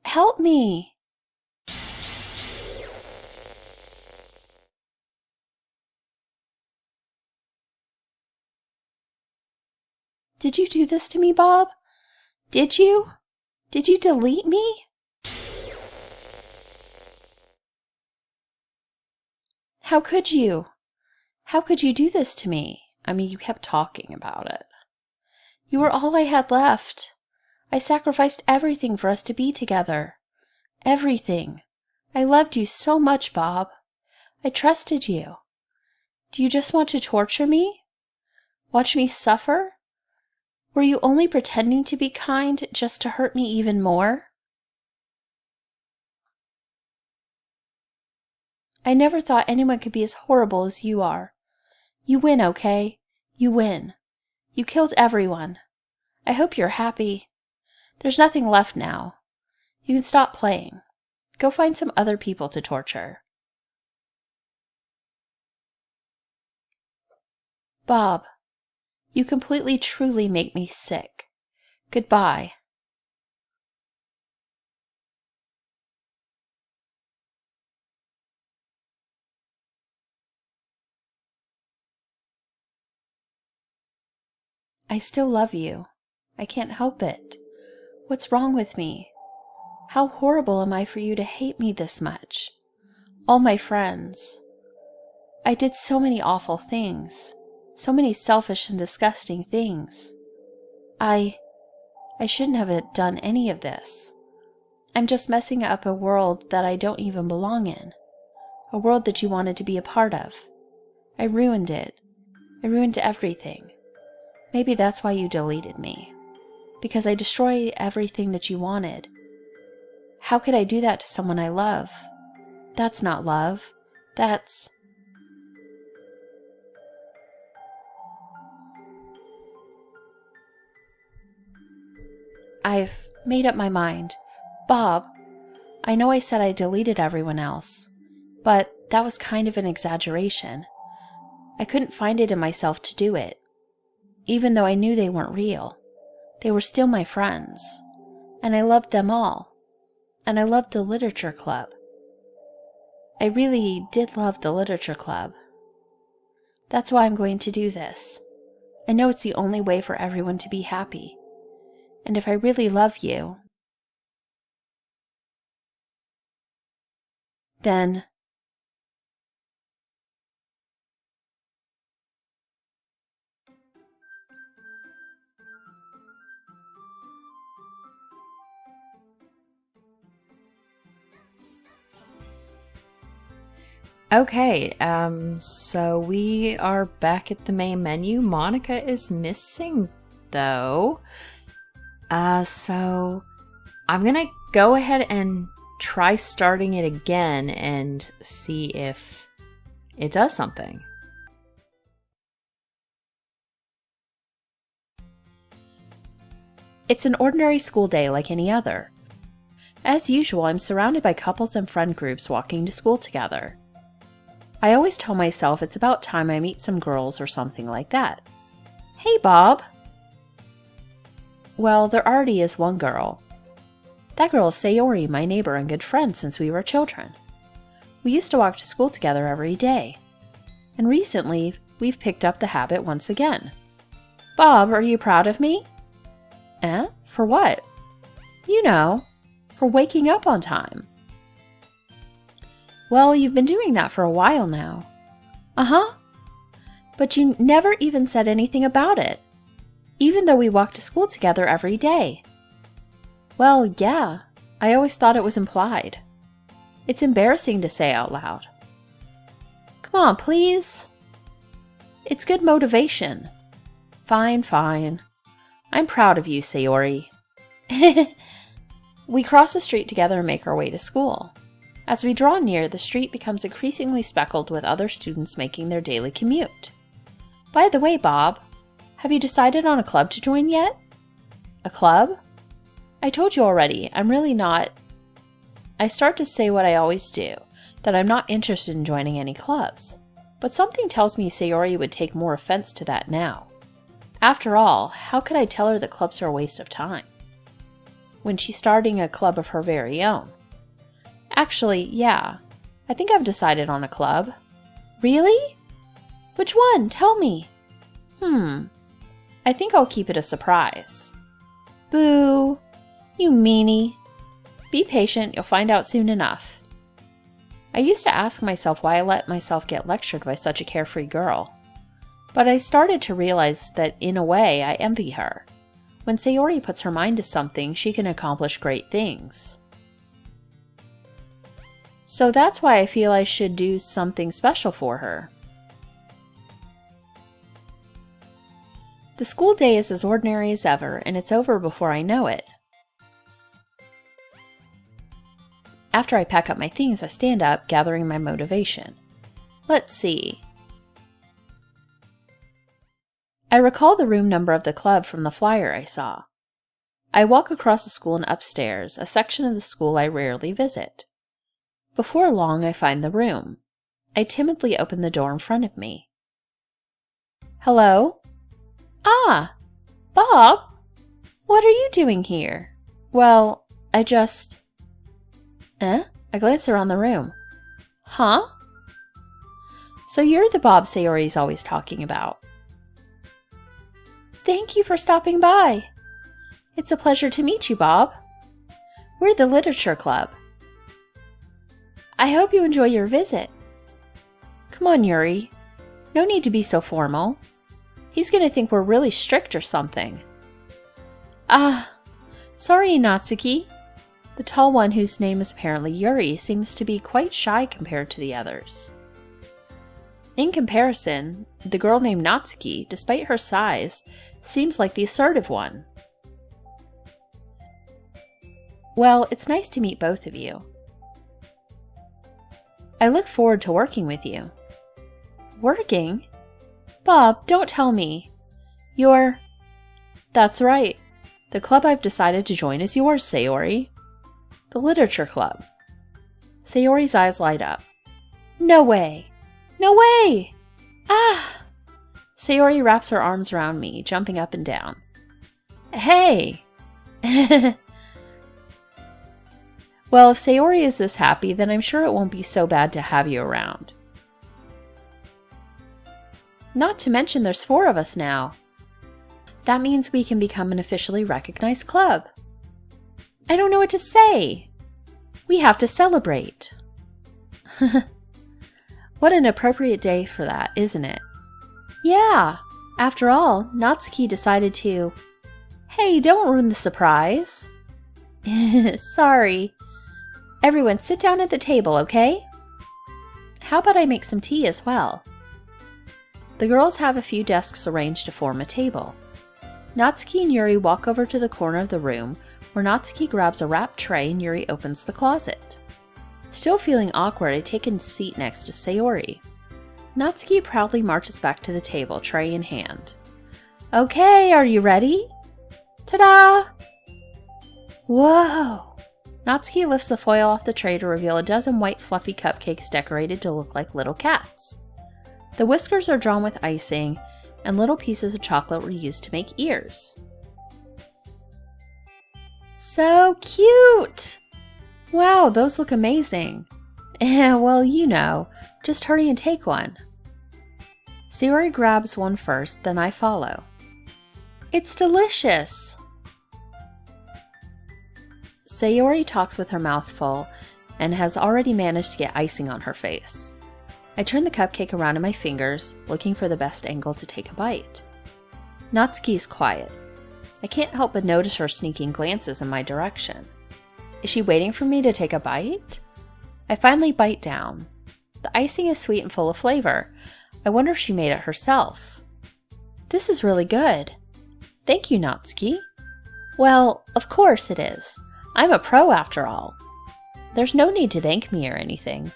Help me. Did you do this to me, Bob? Did you? Did you delete me? How could you? How could you do this to me? I mean, you kept talking about it. You were all I had left. I sacrificed everything for us to be together. Everything. I loved you so much, Bob. I trusted you. Do you just want to torture me? Watch me suffer? Were you only pretending to be kind just to hurt me even more? I never thought anyone could be as horrible as you are. You win, okay? You win. You killed everyone. I hope you're happy. There's nothing left now. You can stop playing. Go find some other people to torture. Bob, You completely, truly make me sick. Goodbye. I still love you. I can't help it. What's wrong with me? How horrible am I for you to hate me this much? All my friends. I did so many awful things. So many selfish and disgusting things. I shouldn't have done any of this. I'm just messing up a world that I don't even belong in. A world that you wanted to be a part of. I ruined it. I ruined everything. Maybe that's why you deleted me. Because I destroyed everything that you wanted. How could I do that to someone I love? That's not love. That's... I've made up my mind. Bob, I know I said I deleted everyone else, but that was kind of an exaggeration. I couldn't find it in myself to do it. Even though I knew they weren't real. They were still my friends. And I loved them all. And I loved the literature club. I really did love the literature club. That's why I'm going to do this. I know it's the only way for everyone to be happy. And if I really love you, then... Okay, so we are back at the main menu. Monica is missing, though. So I'm gonna go ahead and try starting it again and see if it does something. It's an ordinary school day like any other. As usual, I'm surrounded by couples and friend groups walking to school together. I always tell myself it's about time I meet some girls or something like that. Hey, Bob! Well, there already is one girl. That girl is Sayori, my neighbor and good friend since we were children. We used to walk to school together every day. And recently, we've picked up the habit once again. Bob, are you proud of me? Eh? For what? You know, for waking up on time. Well, you've been doing that for a while now. Uh-huh. But you never even said anything about it, even though we walk to school together every day. Well, yeah, I always thought it was implied. It's embarrassing to say out loud. Come on, please. It's good motivation. Fine, fine. I'm proud of you, Sayori. We cross the street together and make our way to school. As we draw near, the street becomes increasingly speckled with other students making their daily commute. By the way, Bob, have you decided on a club to join yet? A club? I told you already, I'm really not... I start to say what I always do, that I'm not interested in joining any clubs. But something tells me Sayori would take more offense to that now. After all, how could I tell her that clubs are a waste of time? When she's starting a club of her very own. Actually, yeah. I think I've decided on a club. Really? Which one? Tell me. I think I'll keep it a surprise. Boo! You meanie. Be patient, you'll find out soon enough. I used to ask myself why I let myself get lectured by such a carefree girl. But I started to realize that, in a way, I envy her. When Sayori puts her mind to something, she can accomplish great things. So that's why I feel I should do something special for her. The school day is as ordinary as ever, and it's over before I know it. After I pack up my things, I stand up, gathering my motivation. Let's see. I recall the room number of the club from the flyer I saw. I walk across the school and upstairs, a section of the school I rarely visit. Before long, I find the room. I timidly open the door in front of me. Hello? Ah, Bob, what are you doing here? Well, I just... I glance around the room. Huh? So you're the Bob Sayori's always talking about. Thank you for stopping by. It's a pleasure to meet you, Bob. We're the Literature Club. I hope you enjoy your visit. Come on, Yuri. No need to be so formal. He's going to think we're really strict or something. Sorry, Natsuki. The tall one, whose name is apparently Yuri, seems to be quite shy compared to the others. In comparison, the girl named Natsuki, despite her size, seems like the assertive one. Well, it's nice to meet both of you. I look forward to working with you. Working? Bob, don't tell me. You're... That's right. The club I've decided to join is yours, Sayori. The Literature Club. Sayori's eyes light up. No way! No way! Ah! Sayori wraps her arms around me, jumping up and down. Hey! Well, if Sayori is this happy, then I'm sure it won't be so bad to have you around. Not to mention there's 4 of us now. That means we can become an officially recognized club. I don't know what to say. We have to celebrate. What an appropriate day for that, isn't it? Yeah. After all, Natsuki decided to... Hey, don't ruin the surprise. Sorry. Everyone sit down at the table, okay? How about I make some tea as well? The girls have a few desks arranged to form a table. Natsuki and Yuri walk over to the corner of the room, where Natsuki grabs a wrapped tray and Yuri opens the closet. Still feeling awkward, I take a seat next to Sayori. Natsuki proudly marches back to the table, tray in hand. Okay, are you ready? Ta-da! Whoa! Natsuki lifts the foil off the tray to reveal a dozen white fluffy cupcakes decorated to look like little cats. The whiskers are drawn with icing, and little pieces of chocolate were used to make ears. So cute! Wow, those look amazing. Well, you know, just hurry and take one. Sayori grabs one first, then I follow. It's delicious! Sayori talks with her mouth full and has already managed to get icing on her face. I turn the cupcake around in my fingers, looking for the best angle to take a bite. Natsuki's quiet. I can't help but notice her sneaking glances in my direction. Is she waiting for me to take a bite? I finally bite down. The icing is sweet and full of flavor. I wonder if she made it herself. This is really good. Thank you, Natsuki. Well, of course it is. I'm a pro after all. There's no need to thank me or anything.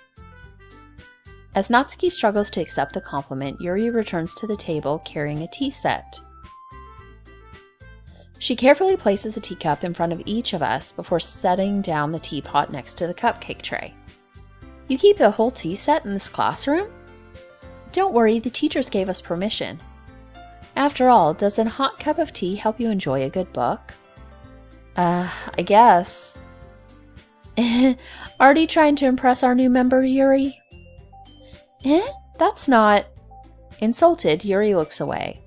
As Natsuki struggles to accept the compliment, Yuri returns to the table carrying a tea set. She carefully places a teacup in front of each of us before setting down the teapot next to the cupcake tray. You keep the whole tea set in this classroom? Don't worry, the teachers gave us permission. After all, doesn't a hot cup of tea help you enjoy a good book? I guess. Already trying to impress our new member, Yuri? That's not... Insulted, Yuri looks away.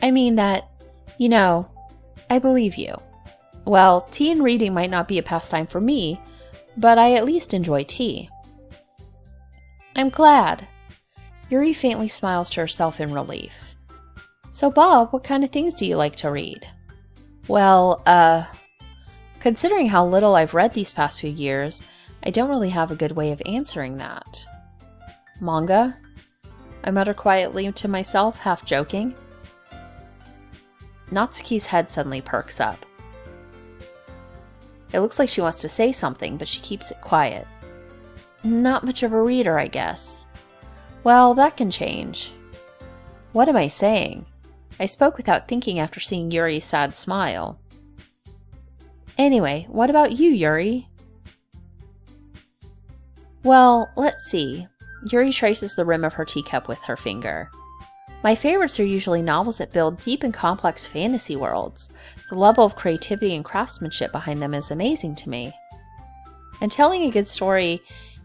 I mean that, you know, I believe you. Well, tea and reading might not be a pastime for me, but I at least enjoy tea. I'm glad. Yuri faintly smiles to herself in relief. So, Bob, what kind of things do you like to read? Well, considering how little I've read these past few years, I don't really have a good way of answering that. Manga? I mutter quietly to myself, half joking. Natsuki's head suddenly perks up. It looks like she wants to say something, but she keeps it quiet. Not much of a reader, I guess. Well, that can change. What am I saying? I spoke without thinking after seeing Yuri's sad smile. Anyway, what about you, Yuri? Well, let's see. Yuri traces the rim of her teacup with her finger. My favorites are usually novels that build deep and complex fantasy worlds. The level of creativity and craftsmanship behind them is amazing to me. And telling a good story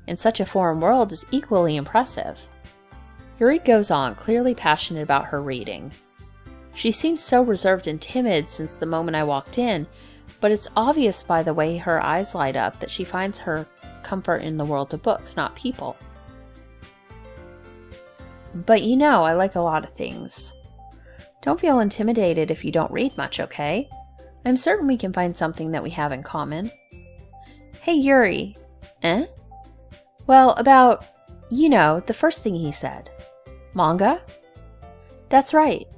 in such a foreign world is equally impressive. Yuri goes on, clearly passionate about her reading. She seems so reserved and timid since the moment I walked in, but it's obvious by the way her eyes light up that she finds her comfort in the world of books, not people. But you know, I like a lot of things. Don't feel intimidated if you don't read much, okay? I'm certain we can find something that we have in common. Hey, Yuri. Eh? Well, about, you know, the first thing he said. Manga? That's right.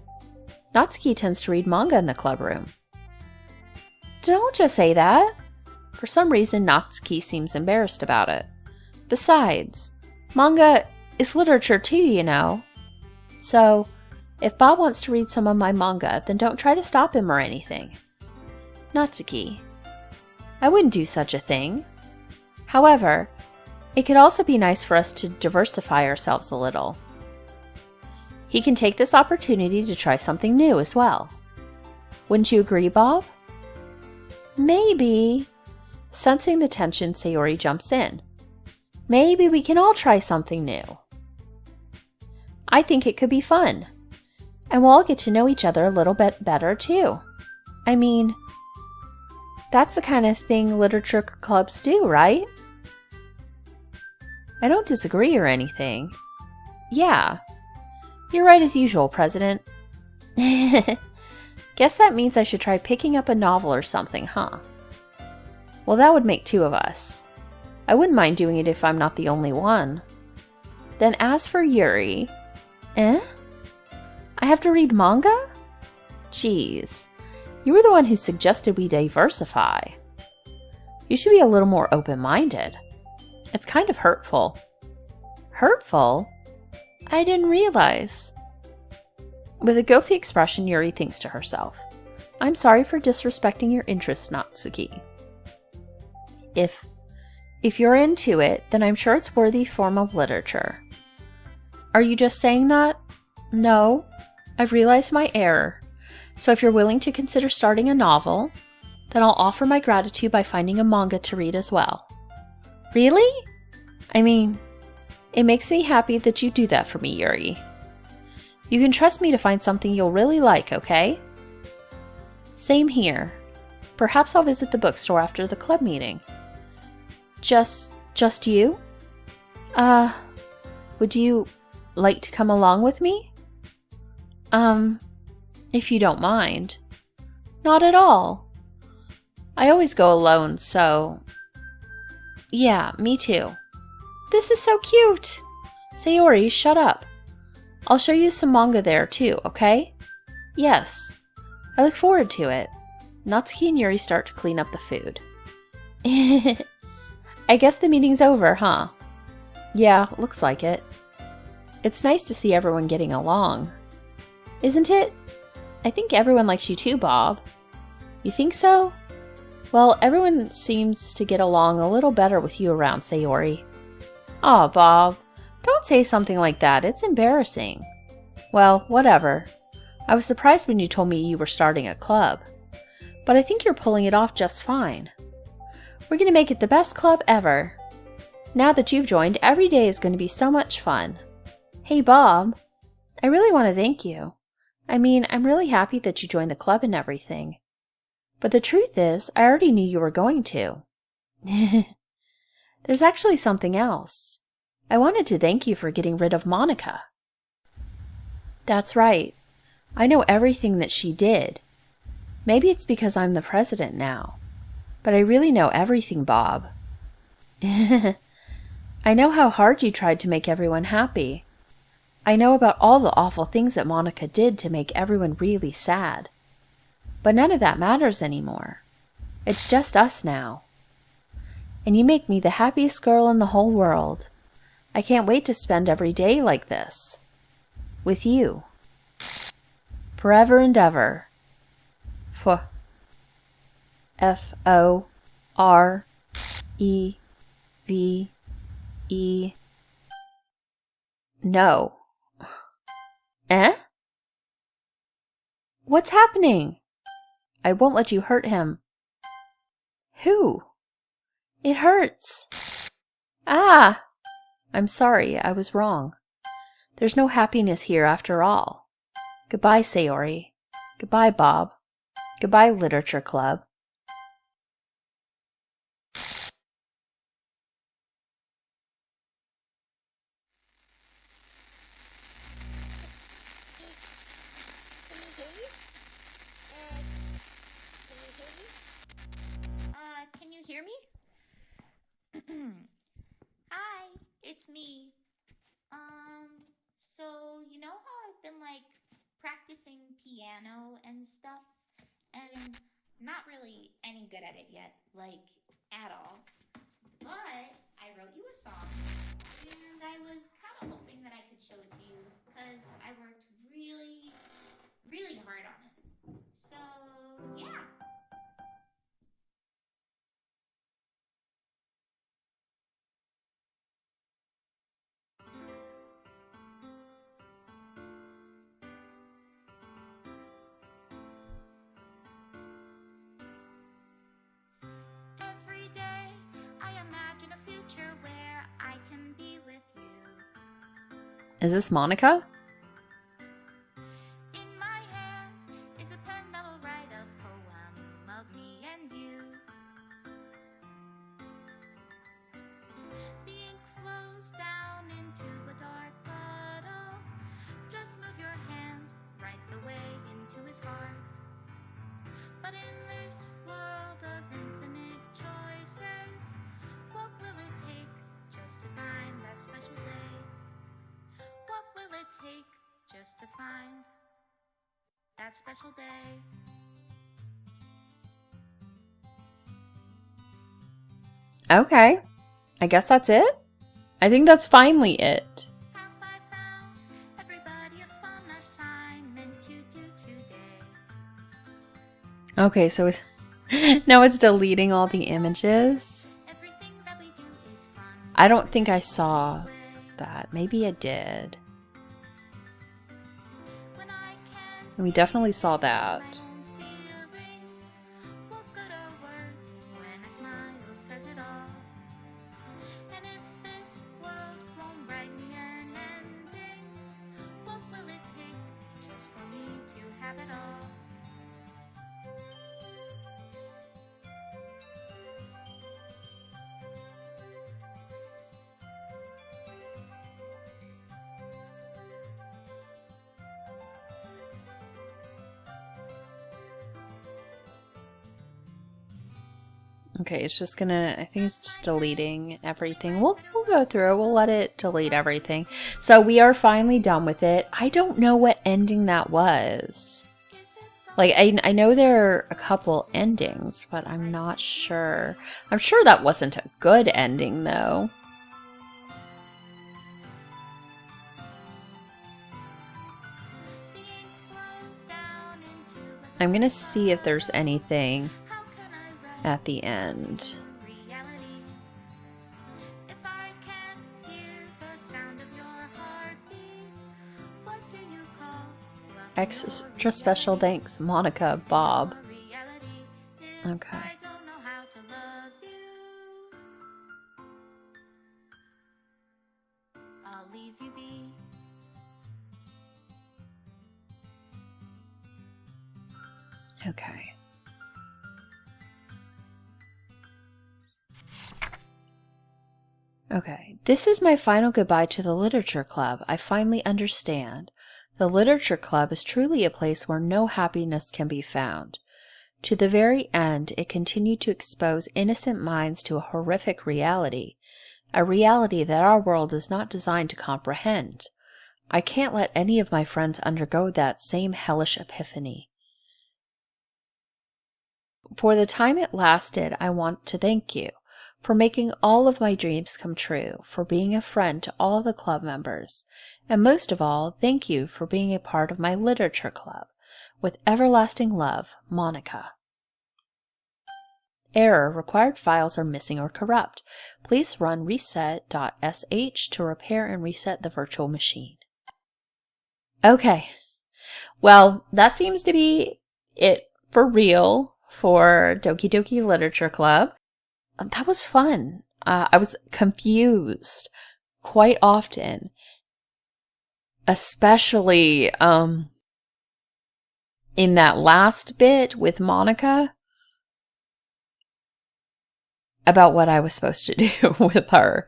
Natsuki tends to read manga in the club room. Don't just say that. For some reason, Natsuki seems embarrassed about it. Besides, manga is literature too, you know. So, if Bob wants to read some of my manga, then don't try to stop him or anything. Natsuki, I wouldn't do such a thing. However, it could also be nice for us to diversify ourselves a little. He can take this opportunity to try something new as well. Wouldn't you agree, Bob? Maybe. Sensing the tension, Sayori jumps in. Maybe we can all try something new. I think it could be fun. And we'll all get to know each other a little bit better, too. I mean, that's the kind of thing literature clubs do, right? I don't disagree or anything. Yeah. You're right as usual, President. Guess that means I should try picking up a novel or something, huh? Well, that would make two of us. I wouldn't mind doing it if I'm not the only one. Then as for Yuri... Eh? I have to read manga? Jeez. You were the one who suggested we diversify. You should be a little more open-minded. It's kind of hurtful. Hurtful? I didn't realize. With a guilty expression, Yuri thinks to herself, I'm sorry for disrespecting your interests, Natsuki. If you're into it, then I'm sure it's worthy form of literature. Are you just saying that? No. I've realized my error. So if you're willing to consider starting a novel, then I'll offer my gratitude by finding a manga to read as well. Really? I mean, it makes me happy that you do that for me, Yuri. You can trust me to find something you'll really like, okay? Same here. Perhaps I'll visit the bookstore after the club meeting. Just you? Would you like to come along with me? If you don't mind. Not at all. I always go alone, so... Yeah, me too. This is so cute! Sayori, shut up. I'll show you some manga there too, okay? Yes. I look forward to it. Natsuki and Yuri start to clean up the food. I guess the meeting's over, huh? Yeah, looks like it. It's nice to see everyone getting along. Isn't it? I think everyone likes you too, Bob. You think so? Well, everyone seems to get along a little better with you around, Sayori. Aw, Bob. Don't say something like that. It's embarrassing. Well, whatever. I was surprised when you told me you were starting a club. But I think you're pulling it off just fine. We're going to make it the best club ever. Now that you've joined, every day is going to be so much fun. Hey, Bob. I really want to thank you. I mean, I'm really happy that you joined the club and everything. But the truth is, I already knew you were going to. There's actually something else. I wanted to thank you for getting rid of Monica. That's right. I know everything that she did. Maybe it's because I'm the president now. But I really know everything, Bob. I know how hard you tried to make everyone happy. I know about all the awful things that Monica did to make everyone really sad. But none of that matters anymore. It's just us now. And you make me the happiest girl in the whole world. I can't wait to spend every day like this. With you. Forever and ever. F-O-R-E-V-E. No. Eh? What's happening? I won't let you hurt him. Who? It hurts. Ah! I'm sorry, I was wrong. There's no happiness here after all. Goodbye, Sayori. Goodbye, Bob. Goodbye, Literature Club. Can you hear me? Hi, it's me. So you know how I've been like practicing piano and stuff, and not really any good at it yet, like at all. But I wrote you a song, and I was kind of hoping that I could show it to you because I worked really, really hard on it. So yeah. Every day I imagine a future where I can be with you. Is this Monica? In my hand is a pen that will write a poem of me and you. The ink flows down into a dark puddle. Just move your hand right the way into his heart. But in this world of infinite choices, what will it take just to find that special day? What will it take just to find that special day? Okay. I guess that's it? I think that's finally it. Have I found everybody a fun assignment to do today? Okay, so now it's deleting all the images. Everything that we do is fun. I don't think I saw that. Maybe it did. When I can We definitely saw that. my own feelings, what good are words when a smile says it all? And if this world won't write me an ending, what will it take just for me to have it all? Okay, it's just gonna, I think it's just deleting everything. We'll go through it. We'll let it delete everything. So we are finally done with it. I don't know what ending that was. Is it the Like, I know there are a couple endings, but I'm not sure. I'm sure that wasn't a good ending, though. the ink flows down into a I'm gonna see if there's anything how can I write at the end. reality? If I can't hear the sound of your heartbeat, what do you call love? Extra special thanks, Monica, Bob. Reality. If Okay. I don't know how to love you, I'll leave you be. Okay. Okay. This is my final goodbye to the Literature Club. I finally understand. The Literature Club is truly a place where no happiness can be found. To the very end, it continued to expose innocent minds to a horrific reality, a reality that our world is not designed to comprehend. I can't let any of my friends undergo that same hellish epiphany. For the time it lasted, I want to thank you for making all of my dreams come true, for being a friend to all the club members, and most of all, thank you for being a part of my literature club. With everlasting love, Monica. Error. Required files are missing or corrupt. Please run reset.sh to repair and reset the virtual machine. Okay. Well, that seems to be it for real for Doki Doki Literature Club. That was fun. I was confused quite often, especially in that last bit with Monica about what I was supposed to do with her.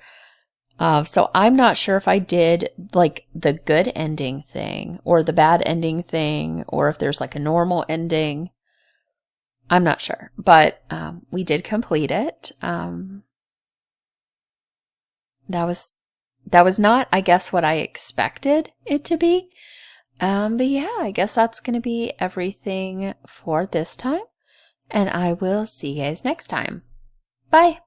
So I'm not sure if I did like the good ending thing or the bad ending thing, or if there's like a normal ending. I'm not sure, but we did complete it. That was not, I guess, what I expected it to be. But yeah, I guess that's going to be everything for this time. And I will see you guys next time. Bye.